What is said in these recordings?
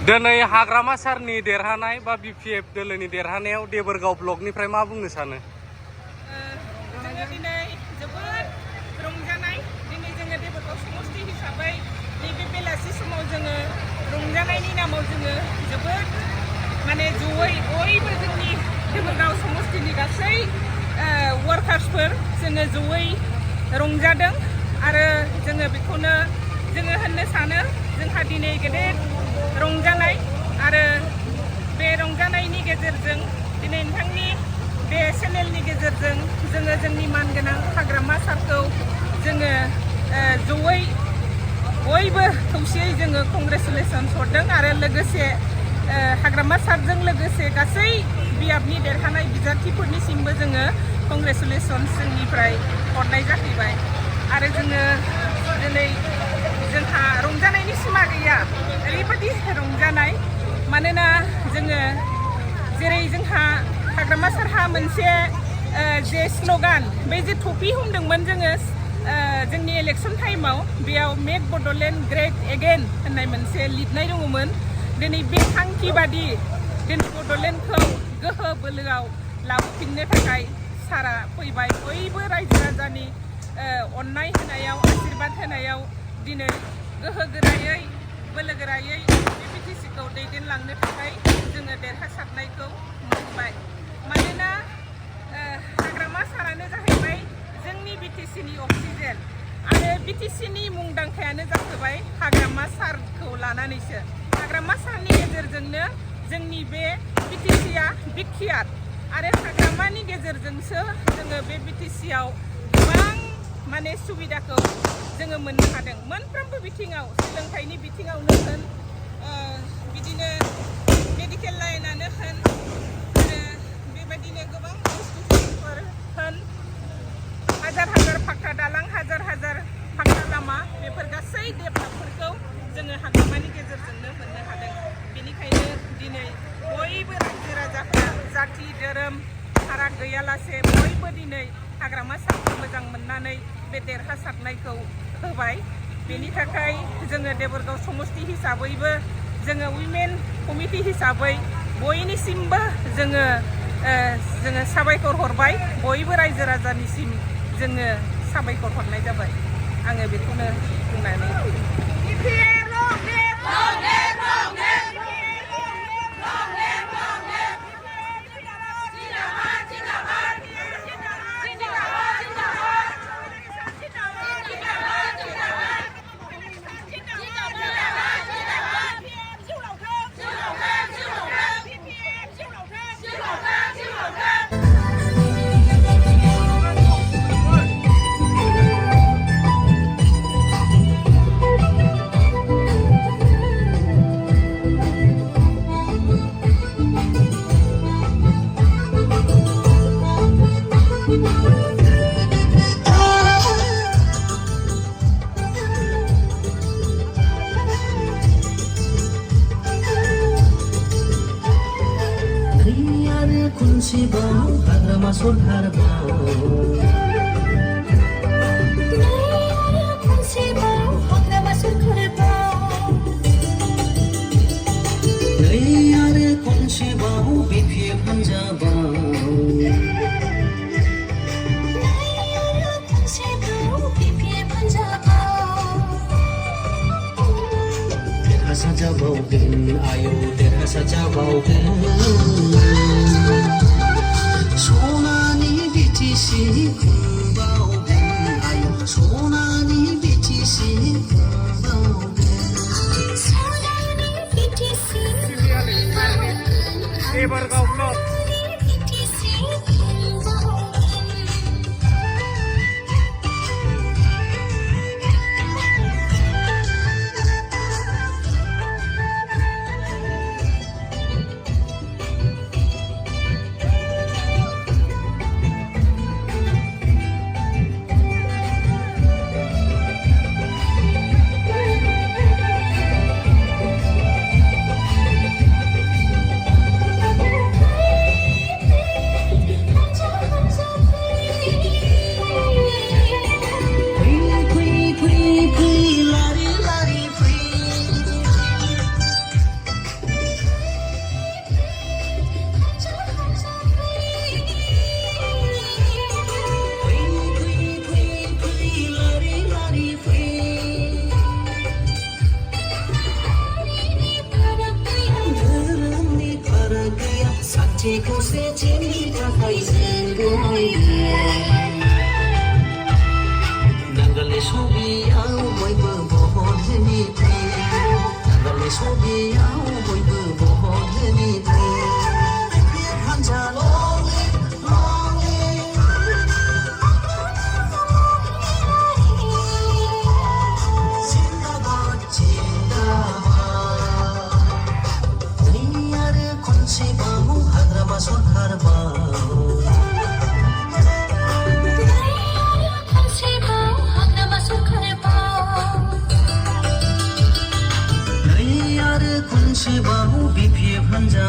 दिनै हाग्रामा सारनि देरहानाय बा बिपिएफ दोलोनि देरहानायाव देबरगाव ब्लकनिफ्राय मा बुंनो सानो? जोङो दिनै जोबोद रंजानाय। दिनै जोङो देबरगाव समष्टि हिसाबै नैबे बेलासि समाव जोङो रंजानायनि नामाव जोङो जोबोद माने जयै बयबो जोंनि देबरगाव समष्टिनि गासै वार्कार्सफोर जोङो जयै रंजादों आरो जोङो बेखौनो जोङो होननो सानो जोंहा दिनै गेदेर रंजानाय आरो बे रंजानायनि गेजेरजों दिनै नोंथांनि बे चेनेलनि गेजेरजों जोङो जोंनि मानगोनां हाग्रामा सारखौ जोङो जयै बयबो खौसेयै जोङो कंग्रेसुलेसन हरदों आरो लोगोसे हाग्रामा सारजों लोगोसे गासै बियाबनि देरहानाय बिजाथिफोरनिसिमबो जोङो कंग्रेसुलेसन जोंनिफ्राय हरनाय जाहैबाय आरो जोङो दिनै जोंहा रंजानायनि सिमा गैया ओरैबायदि रंजानाय मानोना जोङो जेरै जोंहा हाग्रामा सारहा मोनसे जे स्ल'गान बे जे टपि हमदोंमोन जोङो जोंनि इलेक्सन टाइमाव बेयाव मेक बड'लेण्ड ग्रेट एगेन होननाय मोनसे लिरनाय दङमोन। दिनै बे थांखि बादि दिनै बड'लेण्डखौ गोहो बोलोआव लाबोफिननो थाखाय सारा फैबाय बयबो रायजो राजानि अननाय होनायाव आशीर्बाद होनायाव दिनै गोहो गोरायै बोलो गोरायै बे बिटिसिखौ दैदेनलांनो थाखाय जोङो देरहासारनायखौ मोनबाय। मानोना हाग्रामा सारानो जाहैबाय जोंनि बिटिसिनि अक्सिजेन आरो बिटिसिनि मुंदांखायानो जाहैबाय हाग्रामा सारखौ लानानैसो। हाग्रामा सारनि गेजेरजोंनो जोंनि बे बिटिसिया बिख्यात आरो हाग्रामानि गेजेरजोंसो जोङो बे बिटिसियाव गोबां माने सुबिदाखौ जोङो मोननो हादों। मोनफ्रोमबो बिथिङाव सोलोंथाइनि बिथिङावनो होन बिदिनो मेडिकेल लाइनानो होन आरो बेबायदिनो गोबां बुस्थुफोर होन हाजार हाजार फाखा दालां हाजार हाजार फाखा लामा बेफोर गासै डेभेलपफोरखौ जोङो हाग्रामानि गेजेरजोंनो मोननो हादों। बेनिखायनो दिनै बयबो रायजो राजाफ्रा जाथि धोरोम फाराग गैयालासे बयबो दिनै हाग्रामा सारखौ मोजां मोननानै बे देरहासारनायखौ होबाय। बेनि थाखाय जोङो देबरगाव समष्टि हिसाबैबो जोङो उइमेन कमिटि हिसाबै बयनिसिमबो जोङो साबायखर हरबाय। बयबो रायजो राजानिसिम जोङो साबायखर हरनाय जाबाय। आङो बेखौनो बुंनानै हाग्रामा सरहारबाव हाग्रामा सरहारबाव नै आरो खनसेबाव बिपिएफ हान्जाबाव देरहासार जाबावगोन आयौ देरहासार जाबावगोन सनानि बिटिसि खुंबावगोन आयौ सनानि बिटिसि खुंबावगोन सनानि बिटिसि देबरगाव ब्लक सबियाव बयबो बहरनि नागालि सबियाव बयबो बहरनि बिपिएफ हान्जा लंलि लंलि जिन्दाबाद जिन्दाबाद नै आरो खनसेबाव हाग्रामा सरखार खनसेबाव बिपिएफ हान्जा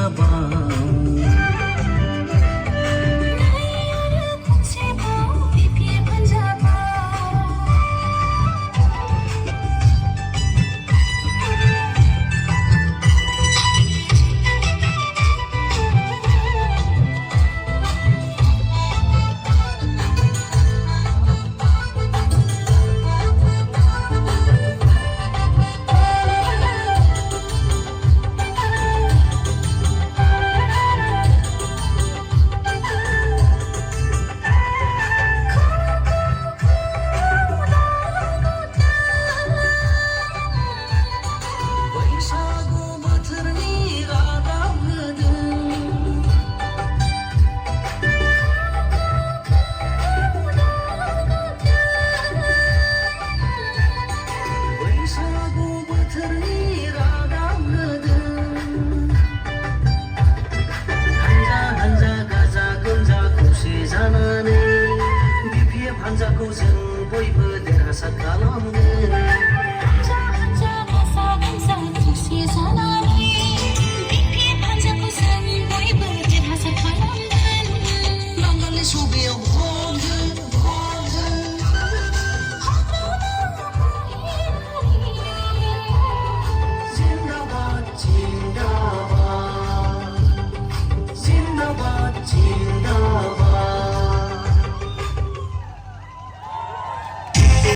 हान्जाखौ जों बयबो देरहासार खालामनो